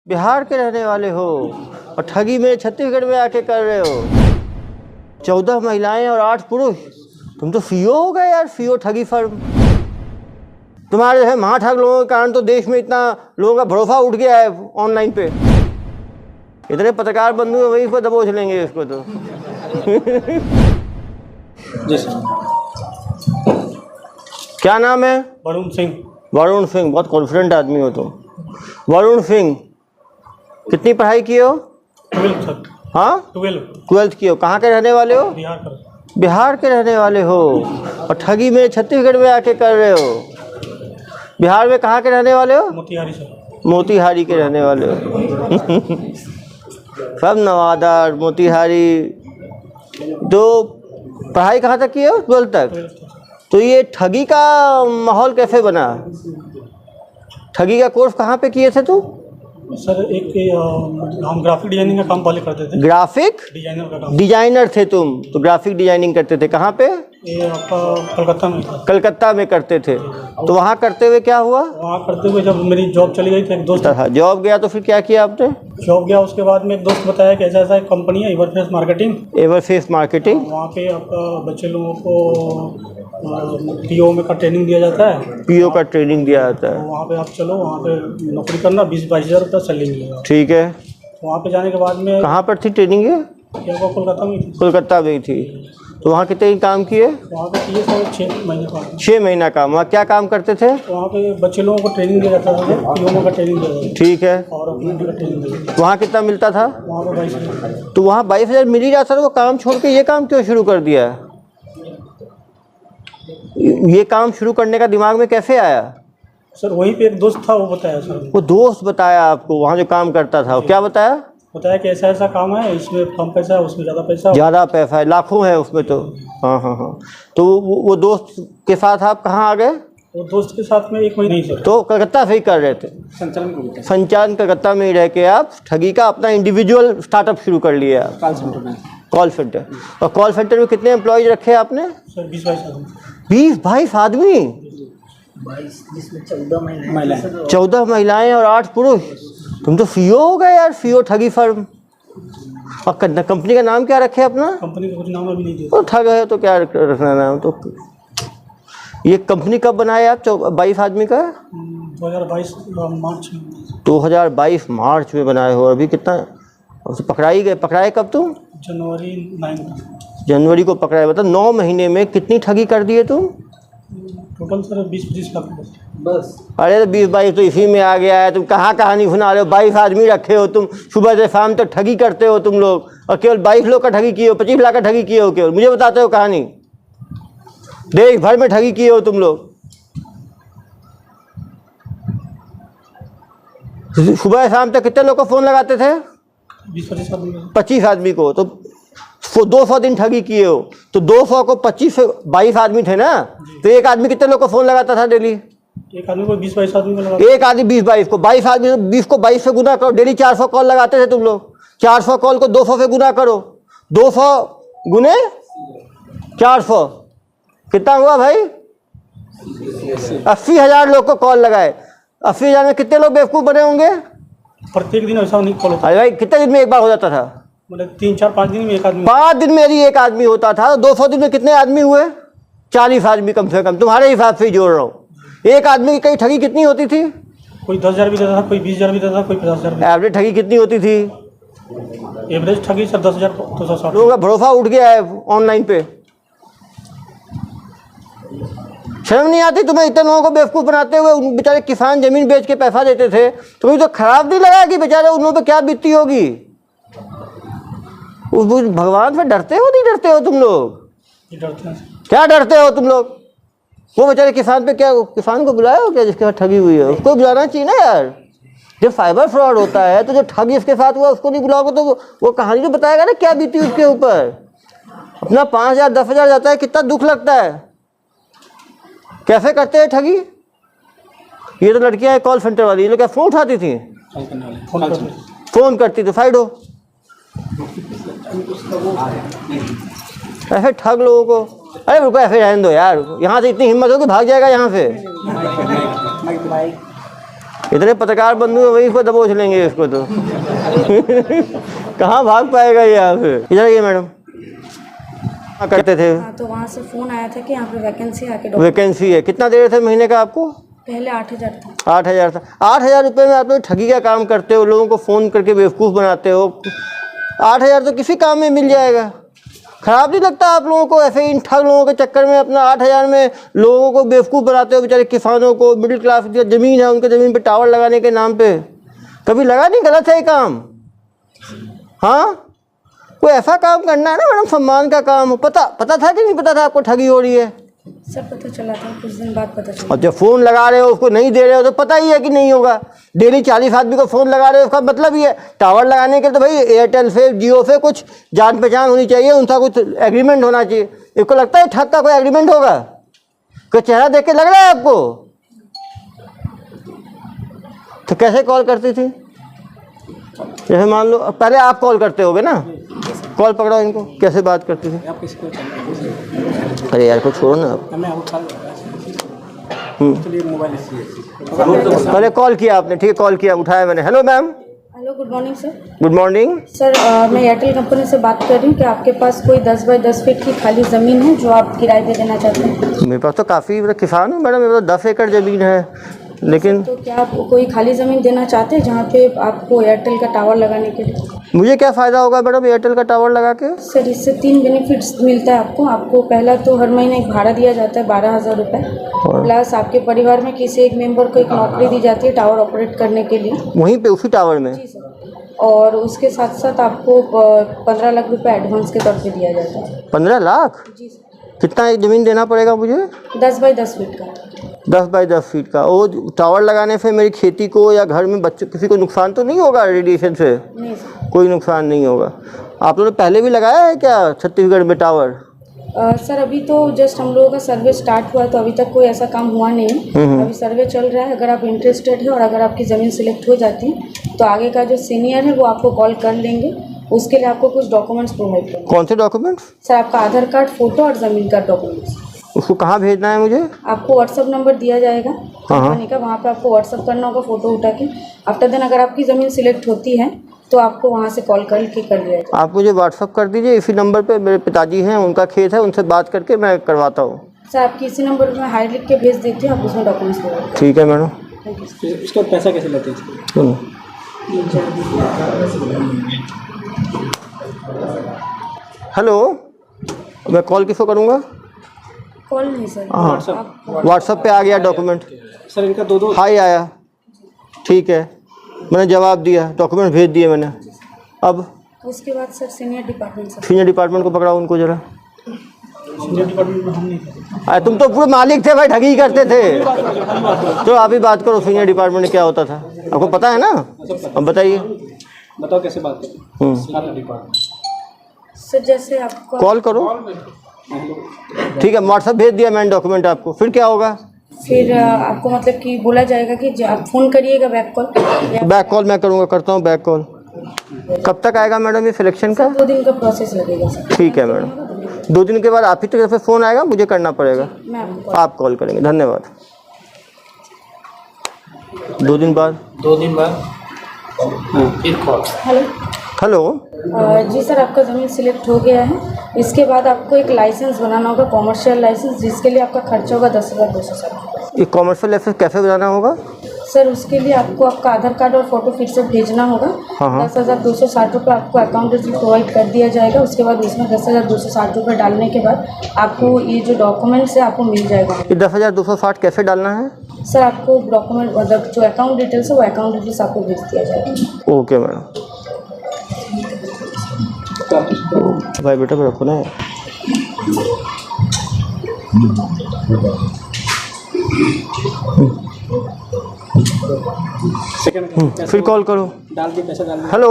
बिहार के रहने वाले हो और ठगी में छत्तीसगढ़ में आके कर रहे हो। 14 महिलाएं और 8 पुरुष। तुम तो सीईओ हो गए यार, सीईओ ठगी फर्म। तुम्हारे जो है महाठग लोगों के कारण तो देश में इतना लोगों का भरोसा उठ गया है ऑनलाइन पे। इतने पत्रकार बंधु हैं, वही इसको दबोच लेंगे इसको तो। जी सर। क्या नाम है? वरुण सिंह। वरुण सिंह, बहुत कॉन्फिडेंट आदमी हो तुम। वरुण सिंह, कितनी पढ़ाई की हो? 12 सर। हाँ, 12 की हो। कहाँ के रहने वाले हो? बिहार का। बिहार के रहने वाले हो और ठगी में छत्तीसगढ़ में आके कर रहे हो। बिहार में कहाँ के रहने वाले हो? मोतिहारी सर। मोतिहारी के रहने वाले हो। सब नवादा, मोतिहारी। तो पढ़ाई कहाँ तक की हो? 12 तक। तो ये ठगी का माहौल कैसे बना? ठगी का कोर्स कहाँ पे किए थे तू? सर एक हम ग्राफिक डिजाइनिंग का काम पहले करते थे। ग्राफिक डिजाइनर का काम। डिजाइनर थे तुम, तो ग्राफिक डिजाइनिंग करते थे। कहाँ पे? ये आपका कलकत्ता में था। कलकत्ता में करते थे। तो वहाँ करते हुए क्या हुआ? वहाँ करते हुए जब मेरी जॉब चली गई थी, एक दोस्त था जॉब गया तो फिर क्या किया आपने? जॉब गया, उसके बाद में एक दोस्त बताया कि ऐसा ऐसा एक कंपनी है एवरफेस मार्केटिंग। एवरफेस मार्केटिंग। वहाँ पे आपका बच्चे लोगों को पीओ में का ट्रेनिंग दिया जाता है। पीओ का ट्रेनिंग दिया जाता है। वहाँ पे आप चलो, वहाँ पे नौकरी करना, 20-22 हज़ार रुपया सैलरी मिलेगा। ठीक है। वहाँ पे जाने के बाद में कहाँ पर थी ट्रेनिंग ये? क्या कोलकाता में थी। कोलकाता में थी। तो वहाँ कितने दिन काम किए? वहाँ पे किए सर 6 महीने काम। 6 महीना काम। वहाँ क्या काम करते थे? वहाँ पे बच्चे लोगों को ट्रेनिंग दिया जाता था, पीओ का ट्रेनिंग दिया जाता था। ठीक है। और अपने का ट्रेनिंग दिया जाता वहाँ कितना मिलता था? था। वहाँ पे 22,000। तो वहाँ 22,000 मिल ही जाता था, वो काम छोड़ के ये काम क्यों शुरू कर दिया? ये काम शुरू करने का दिमाग में कैसे आया? सर वहीं पे एक दोस्त था, वो बताया सर। वो दोस्त बताया आपको वहाँ जो काम करता था? वो क्या बताया? बताया कि ऐसा ऐसा काम है, इसमें कम पैसा है, उसमें ज़्यादा पैसा। ज़्यादा पैसा है, लाखों है उसमें तो। हाँ हाँ हाँ। तो वो दोस्त के साथ आप कहाँ आ गए? वो दोस्त के साथ में 1 महीने ही सर। तो कलकत्ता से ही कर रहे थे संचालन? कलकत्ता में ही रह के आप ठगी का अपना इंडिविजुअल स्टार्टअप शुरू कर लिया? Call centre. और कॉल सेंटर में कितने एम्प्लॉयज रखे आपने? सर 20-22 आदमी। 20-22 आदमी? जिसमें 14 14 महिलाएं और 8 पुरुष। तुम तो सीईओ हो गए यार, सीईओ ठगी फर्म। और कंपनी का नाम क्या रखे अपना? कंपनी का कुछ नाम अभी नहीं दिया। तो ठग है तो क्या रखना नाम? तो ये कंपनी कब बनाए आप 22 आदमी का? 2022 मार्च में। 2022 मार्च में बनाए हो। अभी कितना पकड़ाए कब तुम? जनवरी 9 जनवरी को पकड़ाए। मतलब 9 महीने में कितनी ठगी कर दिए तुम? टोटल सर 20-25 लाख बस। अरे तो 20-22 तो इसी में आ गया है। तुम कहाँ कहानी सुना रहे हो? 22 आदमी रखे हो तुम, सुबह से शाम तक ठगी करते हो तुम लोग। और केवल 22 लोग का ठगी किए हो, 25 लाख का ठगी किए हो केवल? मुझे बताते हो कहानी? देश भर में ठगी किए हो तुम लोग। सुबह शाम तक कितने लोग को फ़ोन लगाते थे? 20-25 आदमी। 25 आदमी को। तो 200 दिन ठगी किए हो। तो 200 को 25 से 22 आदमी थे ना, तो एक आदमी कितने लोग को फ़ोन लगाता था डेली? एक आदमी को 20-22 आदमी को लगा। एक आदमी 20-22 को, 22 आदमी, 20 को 22 से गुना करो। डेली 400 कॉल लगाते थे तुम लोग। 400 कॉल को 200 से गुना करो। 200 गुने 400 कितना हुआ भाई? 80,000 लोग को कॉल लगाए। 80,000 में कितने लोग बेवकूफ़ बने होंगे? प्रत्येक दिन ऐसा नहीं कॉल होता। अरे भाई, कितने दिन में एक बार हो जाता था? मतलब 3-4-5 दिन में एक आदमी। 5 दिन में यदि एक आदमी होता था, 200 दिन में कितने आदमी हुए? 40 आदमी कम से कम। तुम्हारे हिसाब से ही जोड़ रहा हूँ। एक आदमी की कई ठगी कितनी होती थी? कोई 10,000 भी देता था, कोई 20,000 भी देता था, कोई 50,000 भी। एवरेज ठगी कितनी होती थी? एवरेज ठगी सर 10,260। लोगों का भरोसा उठ गया है ऑनलाइन पे। शर्म नहीं आती तुम्हें इतने लोगों को बेवकूफ़ बनाते हुए? उन बेचारे किसान जमीन बेच के पैसा देते थे। तुम्हें तो खराब नहीं लगा कि बेचारे उन लोगों पर क्या बीतती होगी? उस भगवान से डरते हो नहीं डरते हो तुम लोग? डरते हैं। क्या डरते हो तुम लोग? वो बेचारे किसान पे क्या, किसान को बुलाया हो क्या जिसके साथ ठगी हुई है? उसको बुलाना चाहिए ना यार। जब साइबर फ्रॉड होता है तो जो ठग जिसके साथ हुआ उसको नहीं बुलाओगे तो वो कहानी तो बताएगा ना क्या बीती उसके ऊपर। अपना 5,000 10,000 जाता है, कितना दुख लगता है। कैसे करते हैं ठगी? ये तो लड़कियां कॉल सेंटर वाली, ये लोग क्या फ़ोन उठाती थी? फ़ोन करती थी, साइड हो। ऐसे ठग लोगों को। अरे रुको, ऐसे रहने दो यार। यहाँ से इतनी हिम्मत हो कि भाग जाएगा यहाँ से? इतने पत्रकार बंधु हैं, वही इसको दबोच लेंगे इसको तो। कहाँ भाग पाएगा ये यहाँ से। इधर आइए मैडम, क्या करते थे? हाँ, तो वहाँ से फ़ोन आया था कि यहाँ पे वैकेंसी आके वैकेंसी है। कितना दे रहे थे महीने का आपको? पहले 8,000 था। 8,000 था। 8,000 रुपये में आप लोग ठगी का काम करते हो, लोगों को फ़ोन करके बेवकूफ़ बनाते हो। 8,000 तो किसी काम में मिल जाएगा। खराब नहीं लगता आप लोगों को? ऐसे इन ठग लोगों के चक्कर में अपना 8,000 में लोगों को बेवकूफ़ बनाते हो। बेचारे किसानों को, मिडिल क्लास की ज़मीन है उनके ज़मीन पे टावर लगाने के नाम पे। कभी लगा नहीं गलत है ये काम? हाँ, कोई ऐसा काम करना है ना मैडम, सम्मान का काम हो। पता था कि नहीं पता था आपको ठगी हो रही है? सब पता चला था, कुछ दिन बाद पता चला। और जब फ़ोन लगा रहे हो उसको नहीं दे रहे हो तो पता ही है कि नहीं होगा। डेली 40 आदमी को फ़ोन लगा रहे हो, उसका मतलब ही है टावर लगाने के। तो भाई एयरटेल से, जियो से कुछ जान पहचान होनी चाहिए, उनका कुछ एग्रीमेंट होना चाहिए। इसको लगता है ठग का कोई एग्रीमेंट होगा? कोई चेहरा देख के लग रहा है आपको? तो कैसे कॉल करती थी? जैसे मान लो पहले आप कॉल करते होगे ना, कॉल पकड़ो इनको, कैसे बात करती थी? अरे यार को छोड़ो ना आप। पहले कॉल किया आपने, ठीक है, कॉल किया, उठाया मैंने। Hello ma'am. Hello, good morning sir. Good morning sir, मैं एयरटेल कंपनी से बात कर रही हूँ कि आपके पास कोई 10 बाई 10 फीट की खाली ज़मीन है जो आप किराए पे देना चाहते हैं? मेरे पास तो काफ़ी, मतलब किसान हूँ मैडम, मेरे पास 10 एकड़ ज़मीन है। लेकिन तो क्या आप कोई खाली ज़मीन देना चाहते हैं जहाँ पे आपको एयरटेल का टावर लगाने के लिए? मुझे क्या फ़ायदा होगा मैडम एयरटेल का टावर लगा के? सर, इससे 3 बेनिफिट्स मिलता है आपको। पहला तो हर महीने एक भाड़ा दिया जाता है 12,000 रुपये, प्लस आपके परिवार में किसी एक मेंबर को एक नौकरी दी जाती है टावर ऑपरेट करने के लिए, वहीं पे उसी टावर में। जी सर। और उसके साथ साथ आपको 15 लाख रुपए एडवांस के तौर पे दिया जाता है। 15 लाख? जी सर। कितना ज़मीन देना पड़ेगा मुझे? 10 बाई 10 फीट का। 10 बाई 10 फीट का। वो टावर लगाने से मेरी खेती को या घर में बच्चों किसी को नुकसान तो नहीं होगा? रेडिएशन से नहीं सर। कोई नुकसान नहीं होगा। आप लोगों ने पहले भी लगाया है क्या छत्तीसगढ़ में टावर? सर, अभी तो जस्ट हम लोगों का सर्वे स्टार्ट हुआ है, तो अभी तक कोई ऐसा काम हुआ नहीं है। अभी सर्वे चल रहा है। अगर आप इंटरेस्टेड है और अगर आपकी ज़मीन सिलेक्ट हो जाती है तो आगे का जो सीनियर है वो आपको कॉल कर लेंगे। उसके लिए आपको कुछ डॉक्यूमेंट्स प्रोवाइड करना। कौन से डॉक्यूमेंट्स? सर, आपका आधार कार्ड, फोटो और ज़मीन का डॉक्यूमेंट्स। उसको कहाँ भेजना है मुझे? आपको व्हाट्सअप नंबर दिया जाएगा कंपनी का, वहाँ पे आपको व्हाट्सअप करना होगा फ़ोटो उठा के। आफ्टर देन अगर आपकी ज़मीन सिलेक्ट होती है तो आपको वहाँ से कॉल करके कर दिया जाएगा। आप मुझे व्हाट्सअप कर दीजिए इसी नंबर पे। मेरे पिताजी हैं, उनका खेत है, उनसे बात करके मैं करवाता हूँ। सर, आपकी इसी नंबर पर मैं हाई लिख के भेज देती हूँ, आप उसमें डॉक्यूमेंट्स प्रोवाइड। ठीक है मैडम। Thank you. इसका पैसा कैसे लेते हैं? सुनो, हेलो, मैं कॉल किसको करूँगा? कॉल नहीं सर, हाँ, व्हाट्सएप पे आ गया डॉक्यूमेंट। सर, इनका दो हाई आया, ठीक है, मैंने जवाब दिया, डॉक्यूमेंट भेज दिए मैंने। अब उसके बाद sir senior department sir. Senior department को पकड़ाओ उनको ज़रा। सीनियर डिपार्टमेंट में हम नहीं करते। अरे तुम तो पूरे मालिक थे भाई, ठगी करते थे। तो आप ही बात करो, सीनियर डिपार्टमेंट में क्या होता था आपको पता है ना? अब बताइए। बताओ कैसे बात करते? सीनियर डिपार्टमेंट सर, जैसे आपको कॉल करो, ठीक है, व्हाट्सएप भेज दिया मैंने डॉक्यूमेंट आपको। फिर क्या होगा? फिर आपको मतलब कि बोला जाएगा कि आप फ़ोन करिएगा बैक कॉल। बैक कॉल मैं करूँगा, करता हूँ बैक कॉल। कब तक आएगा मैडम ये सिलेक्शन का? 2 दिन का प्रोसेस लगेगा सर। ठीक है मैडम, 2 दिन के बाद आप ही तरफ से फ़ोन आएगा, मुझे करना पड़ेगा? मैं आपको आप कॉल करेंगे, धन्यवाद। 2 दिन बाद? 2 दिन बाद फिर कॉल। हेलो। हेलो, जी सर, आपका ज़मीन सिलेक्ट हो गया है। इसके बाद आपको एक लाइसेंस बनाना होगा, कॉमर्शियल लाइसेंस, जिसके लिए आपका खर्चा होगा 10,260। ये कॉमर्शियल लाइसेंस कैसे बनाना होगा? सर, उसके लिए आपको आपका आधार कार्ड और फोटो फिर से भेजना होगा। हाँ। 10,260 रुपये आपको अकाउंट डिटेल प्रोवाइड कर दिया जाएगा। उसके बाद उसमें 10,260 रुपये डालने के बाद आपको ये जो डॉक्यूमेंट्स है आपको मिल जाएगा। ये 10,260 कैसे डालना है? सर, आपको डॉक्यूमेंट मतलब जो अकाउंट डिटेल्स है वो अकाउंट डिटेल्स आपको भेज दिया जाएगा। Okay madam. भाई बेटा पे रखो ना। फिर कॉल करो। डाल दिए, पैसा डाल दिए। हेलो,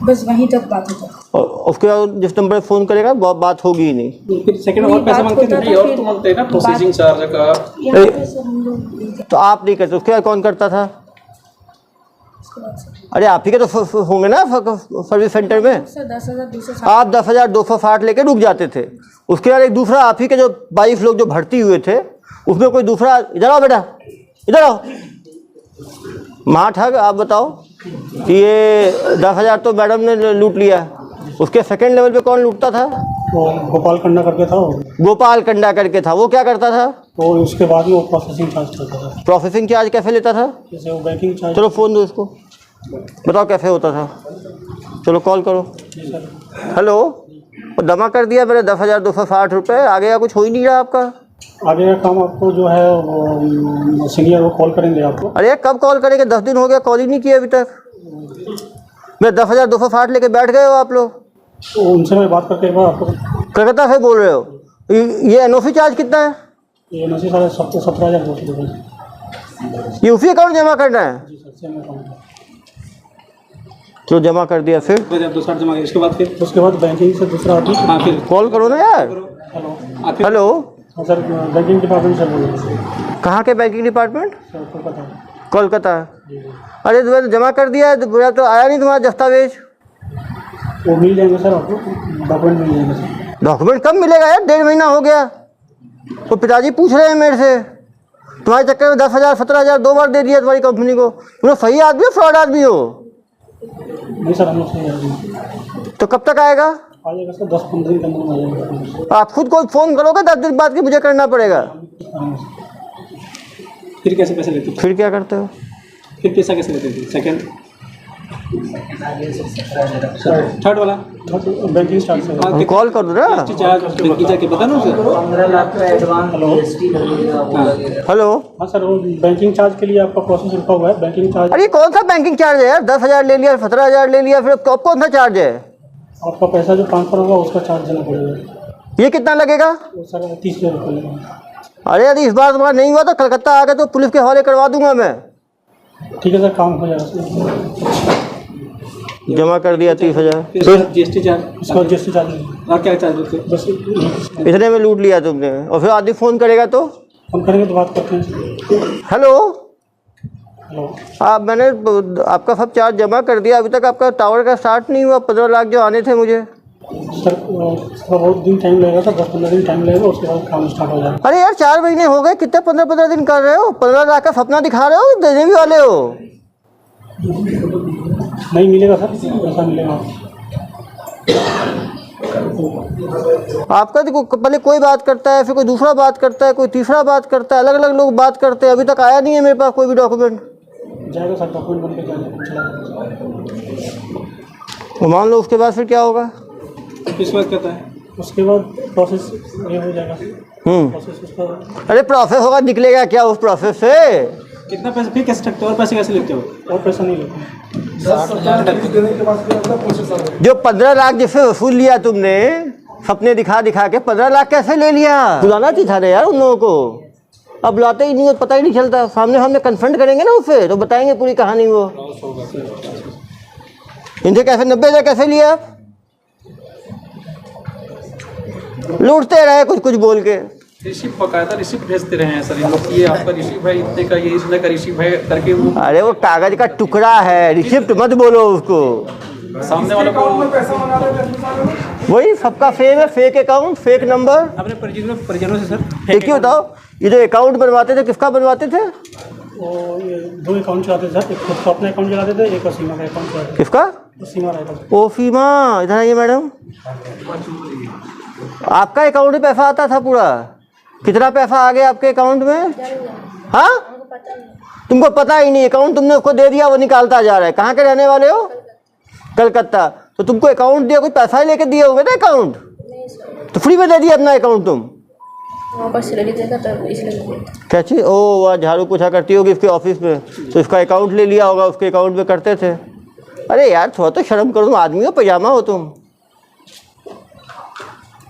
बस वहीं तक बात होता है। और उसके बाद जिस नंबर पे फ़ोन करेगा बात होगी ही नहीं। फिर सेकंड और पैसा मांगते थे। नहीं, और तो मांगते हैं ना प्रोसेसिंग चार्ज का। यहाँ पे सर हम लोग तो आप नहीं करते, उसके बाद कौन करता था? अरे आप ही के तो होंगे ना सर्विस सेंटर में। सर 10,260 आप 10,260 लेके रुक जाते थे। उसके बाद एक दूसरा आप ही के जो 22 लोग जो भर्ती हुए थे उसमें कोई दूसरा, इधर आओ बेटा, इधर आओ, महाठग आप बताओ कि ये 10,000 तो मैडम ने लूट लिया, उसके सेकंड लेवल पे कौन लूटता था? तो गोपाल कंडा करके था वो। गोपाल कंडा करके था, वो क्या करता था? तो उसके बाद में वो प्रोसेसिंग चार्ज करता था, प्रोसेसिंग चार्ज कैसे लेता था? जैसे वो बैंकिंग चार्ज। चलो फ़ोन दो इसको, बताओ कैसे होता था। चलो कॉल करो। जी सर। हेलो, वो जमा कर दिया मैंने 10,260 रुपये, आगे का कुछ हो ही नहीं रहा आपका। आगे का काम आपको जो है वो सीनियर वो कॉल करेंगे आपको। अरे कब कॉल करेंगे? 10 दिन हो गया, कॉल ही नहीं किया अभी तक। मैं 10,260 लेके बैठ गए हो आप लोग। तो उनसे मैं बात करके एक बार आपको। कलकत्ता से बोल रहे हो? ये एनओसी चार्ज कितना है? ये नसी साढ़े 17,000 रुपये। ये उसी अकाउंट जमा करना है? जी सर, सेम अकाउंट। तो जमा कर दिया, फिर दूसरा जमा किया, उसके बाद बैंकिंग से दूसरा आदमी। हाँ फिर कॉल करो ना यार। हेलो। हेलो, हाँ सर, बैंकिंग डिपार्टमेंट से बोल रहे हैं। कहाँ के banking department? Sir Kolkata. Kolkata. जी जी। अरे तो मैंने जमा कर दिया है, तो मेरा तो आया नहीं तुम्हारा दस्तावेज। वो मिल जाएंगे सर आपको, डॉक्यूमेंट मिल जाएंगे सर। डॉक्यूमेंट कब मिलेगा यार? 1.5 महीना हो गया। तो पिताजी पूछ रहे हैं मेरे से, तुम्हारे चक्कर में 10,000 17,000 2 बार दे दिया तुम्हारी कंपनी को। तुम लोग सही आदमी हो फ्रॉड आदमी हो? नहीं सर, हम लोग सही आएंगे। तो कब तक आएगा? आ जाएगा सर, 10-15 दिन के अंदर में आ जाएगा। आप खुद को फ़ोन करोगे 10 दिन बाद कि मुझे करना पड़ेगा? फिर कैसे पैसे लेते हो? फिर क्या करते हो? फिर पैसा कैसे लेते थे? सेकंड थर्ड वाला बैंकिंग स्टार्ट से। हम कॉल कर दो ना। बैंकिंग जाके बता ना सर। 15 लाख का एडवांस हेलो। जीएसटी लगेगा। हेलो, हाँ सर, वो बैंकिंग चार्ज के लिए आपका प्रोसेस रुका हुआ है। बैंकिंग चार्ज अरे कौन सा बैंकिंग चार्ज है यार? 10,000 ले लिया, 17,000 ले लिया, फिर अब कौन सा चार्ज है? आपका पैसा जो ट्रांसफर होगा उसका चार्ज देना पड़ेगा। ये कितना लगेगा? वो सर 30,000 रुपये लगेगा। अरे यदि इस बार तुम्हारा नहीं हुआ तो कलकत्ता आ गए तो पुलिस के हवाले करवा दूंगा मैं। ठीक है सर, काम हो जाएगा सर। जमा कर दिया 30,000। जीएसटी चार्ज, उसका जीएसटी चार्ज और क्या चार्ज होते हैं? बस इतने में लूट लिया तुमने, और फिर आदमी फ़ोन करेगा तो? हम करेंगे तो बात करते हैं। Hello, hello. मैंने आपका सब चार्ज जमा कर दिया, अभी तक आपका टावर का स्टार्ट नहीं हुआ। 15 लाख जो आने थे मुझे। सर थोड़ा बहुत दिन टाइम लगेगा सर, 10-15 दिन टाइम लगेगा, उसके बाद काम स्टार्ट हो जाएगा। अरे यार 4 महीने हो गए, कितने 15-15 दिन कर रहे हो? 15 लाख का सपना दिखा रहे हो, देने भी वाले हो? नहीं मिलेगा सर, पैसा मिलेगा। आपका देखो, पहले कोई बात करता है, फिर कोई दूसरा बात करता है, कोई तीसरा बात करता है, अलग अलग लोग बात करते हैं। अभी तक आया नहीं है मेरे पास कोई भी डॉक्यूमेंट। जाएगा सर, डॉक्यूमेंट बन के जाएगा। तो मान लो उसके बाद फिर क्या होगा? किस बात करता है? उसके बाद प्रोसेस ये हो जाएगा। प्रोसेस उसका। अरे प्रोसेस होगा, निकलेगा क्या उस प्रोसेस से? कितना पैसा फिर कैसे सकते हो? और पैसे कैसे लेते हो? और पैसा नहीं लेते। जो 15 लाख जिससे वसूल लिया तुमने, सपने दिखा दिखा के 15 लाख कैसे ले लिया? बुलाना चाहिए था ना यार उन लोगों को। अब बुलाते ही नहीं, पता ही नहीं चलता। सामने हमने कन्फ्रंट करेंगे ना उससे, तो बताएंगे पूरी कहानी। वो इनसे कैसे 90,000 कैसे लिया? लूटते रहे कुछ कुछ बोल के। रिसिप्ट बकायदा रिसिप्ट भेजते रहे हैं सर ये लोग। ये आपका रिसिप्ट है इतने का, ये इतने का रिसिप्ट है करके वो। अरे वो कागज का टुकड़ा है, रिसिप्ट मत बोलो उसको। सामने वाले को वही सबका फेक है, फेक अकाउंट, फेक नंबर। अपने परिजनों से सर। एक ही बताओ, ये जो अकाउंट बनवाते थे किसका बनवाते थे? वो ये 2 अकाउंट चलाते थे सर, एक खुद का अपना अकाउंट चलाते थे, एक सीमा का अकाउंट चलाते थे। किसका? सीमा रहता था। ओ फीमा, इधर आइए मैडम। आपका अकाउंट में पैसा आता था पूरा? कितना पैसा आ गया आपके अकाउंट में? हाँ, तुमको पता ही नहीं। अकाउंट तुमने उसको दे दिया, वो निकालता जा रहा है। कहाँ के रहने वाले हो? कलकत्ता। तो तुमको अकाउंट दिया, कोई पैसा ही लेके दिए होंगे ना अकाउंट? तो फ्री में दे दिया अपना अकाउंट तुम? क्या चीज़? ओ वह झाड़ू पोछा करती होगी इसके ऑफिस में, तो इसका अकाउंट ले लिया होगा, उसके अकाउंट में करते थे। अरे यार थोड़ा तो शर्म करो, तुम आदमी हो, पजामा हो तुम।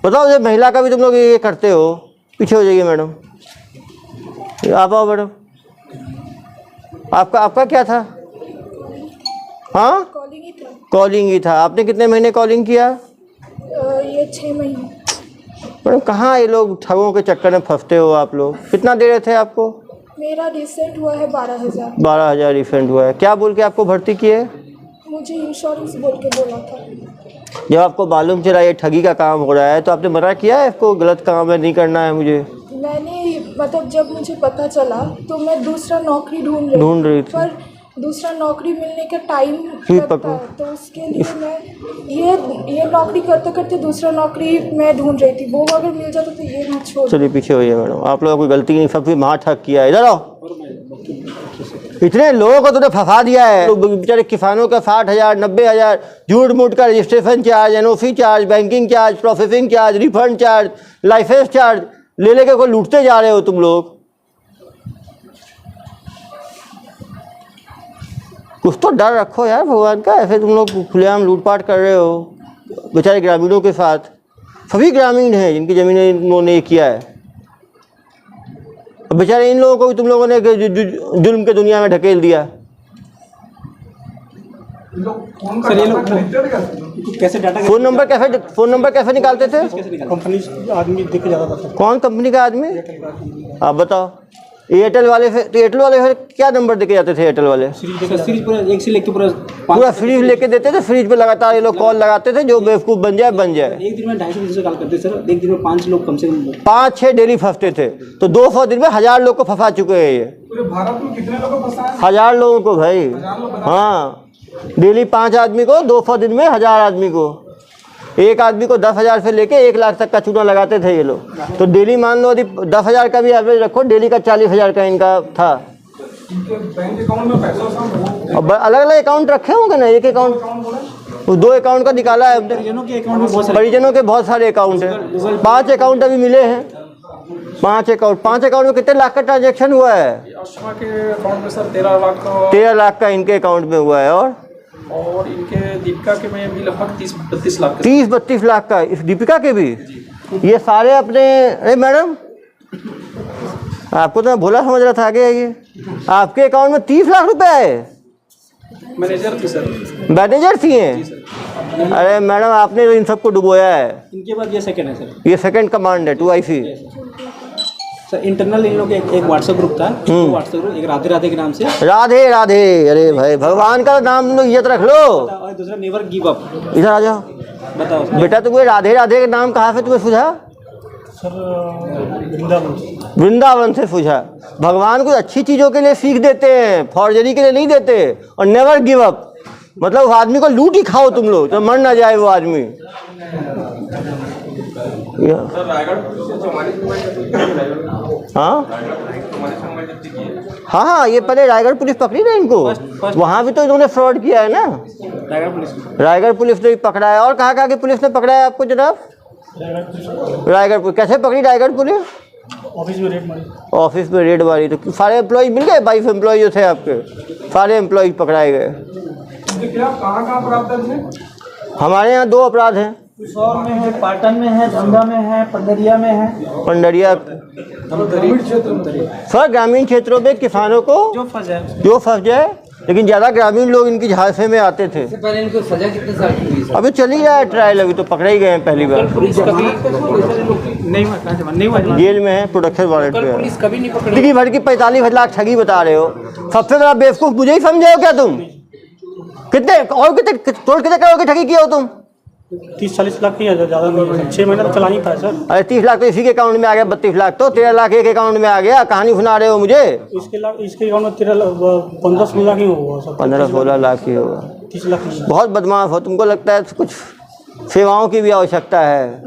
बताओ, जब महिला का भी तुम लोग ये करते हो। पीछे हो जाइए मैडम, आप आओ मैडम। आपका क्या था? हाँ, कॉलिंग ही था। आपने कितने महीने कॉलिंग किया? ये 6 महीने। मैडम कहाँ ये लोग ठगों के चक्कर में फंसते हो आप लोग? कितना दे रहे थे आपको? मेरा रिसेंट हुआ है 12,000। 12,000 रिफंड हुआ है। क्या बोल के आपको भर्ती किए? मुझे इंश्योरेंस बोल के बोला था। जब आपको मालूम चला ये ठगी का काम हो रहा है तो आपने मना किया है इसको, गलत काम है, नहीं करना है मुझे? मैंने मतलब जब मुझे पता चला तो मैं दूसरा नौकरी ढूंढ रही थी, पर दूसरा नौकरी मिलने का टाइम लगता है, तो उसके लिए मैं ये नौकरी करते करते दूसरा नौकरी मैं ढूंढ रही थी। वो अगर मिल जाता तो ये मैं छोड़। चलिए पीछे होइए मैडम, आप लोगों को गलती नहीं, सब भी महा ठग किया है। इधर आओ, इतने लोगों को तूने फंसा दिया है। लोग बेचारे किसानों का 60,000 90,000 झूठ मूठ का registration charge, NOC charge, banking charge, processing charge, refund charge, licence charge ले लेके को लूटते जा रहे हो तुम लोग। कुछ तो डर रखो यार भगवान का, ऐसे तुम लोग खुलेआम लूटपाट कर रहे हो बेचारे ग्रामीणों के साथ। सभी ग्रामीण हैं जिनकी ज़मीनें इन्होंने किया है, बेचारे इन लोगों को भी तुम लोगों ने जुल्म के दुनिया में ढकेल दिया। सर ये लोग कैसे डाटा, फोन नंबर कैसे निकालते थे? कंपनी आदमी देख के जाता था। कौन कंपनी का आदमी? आप बताओ। एयरटेल वाले से, तो एयरटेल वाले से क्या नंबर देके जाते थे? एयरटेल वाले सीरीज पूरा एक से लेके पूरा फ्रीज लेके देते थे। फ्रीज पे लगातार ये लोग कॉल लगाते थे, जो बेवकूफ़ बन जाए। एक दिन में 250 से कॉल करते सर। एक दिन में 5 लोग कम से कम 5-6 डेली फंसते थे, तो 200 दिन में 1000 लोग को फंसा चुके हैं ये। पूरे भारत में कितने लोगों को फंसा है? 1000 लोगों को भाई। हाँ, डेली 5 आदमी को, 200 दिन में 1000 आदमी को। एक आदमी को 10,000 से लेके 1 लाख तक का चूना लगाते थे ये लोग। तो डेली मान लो यदि 10,000 का भी एवरेज रखो, डेली का 40,000 का इनका था। बैंक अकाउंट में पैसा अब अलग अलग अकाउंट रखे होंगे ना, एक अकाउंट, 2 अकाउंट का निकाला है। परिजनों के बहुत सारे अकाउंट हैं। 5 अकाउंट अभी मिले हैं। 5 अकाउंट में कितने लाख का ट्रांजेक्शन हुआ है? अश्मा के अकाउंट में सर 13 लाख का 13 लाख का इनके अकाउंट में हुआ है। और इनके दीपिका के में भी लगभग 30-32 लाख 30-32 लाख का इस दीपिका के भी। ये सारे अपने, अरे मैडम आपको तो मैं भोला समझ रहा था। आगे ये आपके अकाउंट में 30 लाख रुपए आए? मैनेजर थी सर। मैनेजर थी हैं? अरे मैडम आपने तो इन सबको डुबोया है। इनके बाद ये सेकंड है सर। ये सेकंड कमांड है 2IC। सर इंटरनल इन लोग एक व्हाट्सएप ग्रुप था, व्हाट्सएप ग्रुप, एक राधे राधे के नाम से। राधे राधे, अरे भाई भगवान का नाम तुम लोग इज्जत रख लो। और दूसरा नेवर गिव अप। इधर आ जाओ। बताओ बेटा तुम्हें राधे राधे का नाम कहाँ से तुम्हें सूझा? सर वृंदावन से सूझा। भगवान कुछ अच्छी चीज़ों के लिए सीख देते हैं, फॉर्जरी के लिए नहीं देते। और नेवर गिव अप मतलब उस आदमी को लूट ही खाओ तुम लोग, तो मर ना जाए वो आदमी। हाँ, ये पहले रायगढ़ पुलिस पकड़ी ना इनको। वहाँ भी तो इन्होंने फ्रॉड किया है ना। रायगढ़ पुलिस ने भी पकड़ा है। और कहाँ की पुलिस ने पकड़ा है आपको जनाब? रायगढ़ पुलिस। कैसे पकड़ी रायगढ़ पुलिस? ऑफिस में रेड मारी। ऑफिस में रेड मारी तो सारे एम्प्लॉय मिल गए? 22 एम्प्लॉय जो थे आपके, सारे एम्प्लॉय पकड़ाए गए। कहाँ अपराध थे? हमारे यहाँ 2 अपराध हैं। पिसौर में है, पाटन में है, धंधा में है, पंडरिया में है। पंडरिया सर ग्रामीण क्षेत्रों में किसानों को जो फंस जाए, लेकिन ज़्यादा ग्रामीण लोग इनकी झांसे में आते थे। पहले इनको सजा कितने साल की हुई? अभी चल ही रहा है ट्रायल, अभी तो पकड़े ही गए हैं पहली बार। जेल में है, प्रोडक्शन वारंट पे है। पुलिस कभी नहीं पकड़ी। जिंदगी भर की 45 लाख ठगी बता रहे हो। सबसे बड़ा बेवकूफ़ मुझे ही समझे हो क्या तुम? कितने करोड़ की ठगी किए हो तुम? 30-40 लाख की ज़्यादा नहीं, 6 महीना तो चला ही पाया सर। अरे 30 लाख तो इसी के अकाउंट में आ गया, 32 लाख तो 13 लाख एक अकाउंट में आ गया। कहानी सुना रहे हो मुझे? इसके अकाउंट में 15-16 लाख ही हुआ सर। 15-16 लाख ही होगा। 30 लाख। बहुत बदमाश हो। तुमको लगता है कुछ सेवाओं की भी आवश्यकता है।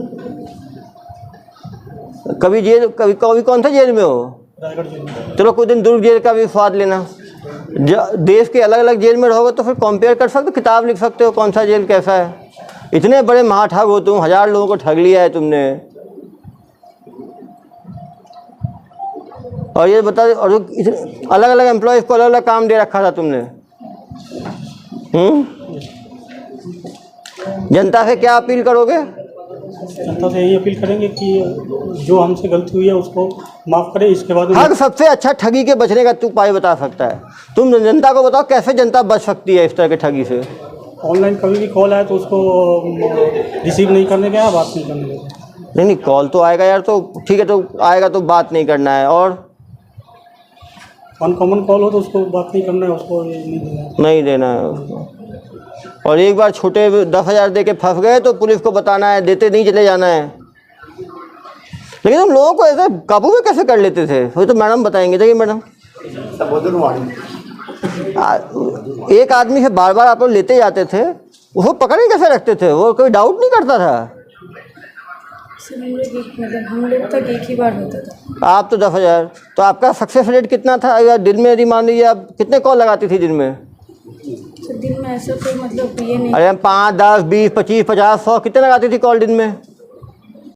कभी जेल, कभी कौन सा जेल में हो? रायगढ़ जेल में। चलो कुछ दिन दुर्ग जेल का भी स्वाद लेना। देश के अलग अलग जेल में रहोगे तो फिर कंपेयर कर सकते हो, किताब लिख सकते हो कौन सा जेल कैसा है। इतने बड़े महाठग हो तुम, 1000 लोगों को ठग लिया है तुमने। और ये बता, और अलग अलग एम्प्लॉयज़ को अलग अलग काम दे रखा था तुमने। जनता से क्या अपील करोगे? जनता से यही अपील करेंगे कि जो हमसे गलती हुई है उसको माफ़ करें। इसके बाद हर सबसे अच्छा ठगी के बचने का तू उपाय बता सकता है। तुम जनता को बताओ कैसे जनता बच सकती है इस तरह के ठगी से। ऑनलाइन कभी भी कॉल आए तो उसको रिसीव नहीं करने का, बात नहीं करने का। नहीं कॉल तो आएगा यार, तो ठीक है, तो आएगा तो बात नहीं करना है। और अनकॉमन कॉल हो तो उसको बात नहीं करना है, उसको नहीं देना है उसको। और एक बार छोटे 10,000 दे के फंस गए तो पुलिस को बताना है, देते नहीं चले जाना है। लेकिन तुम लोगों को ऐसे काबू में कैसे कर लेते थे, वो तो मैडम बताएंगे। देखिए मैडम, एक आदमी से बार बार आप लोग लेते जाते थे, उसको पकड़ के कैसे रखते थे, वो कोई डाउट नहीं करता था? सर हम लोग तक एक ही बार होता था। आप तो 10,000, तो आपका सक्सेस रेट कितना था? या दिन में यदि मान लीजिए आप कितने कॉल लगाती थी दिन में? सर दिन में ऐसा कोई मतलब ये नहीं। अरे 5, 10, 20, 25, 50, 100 कितने लगाती थी कॉल दिन में?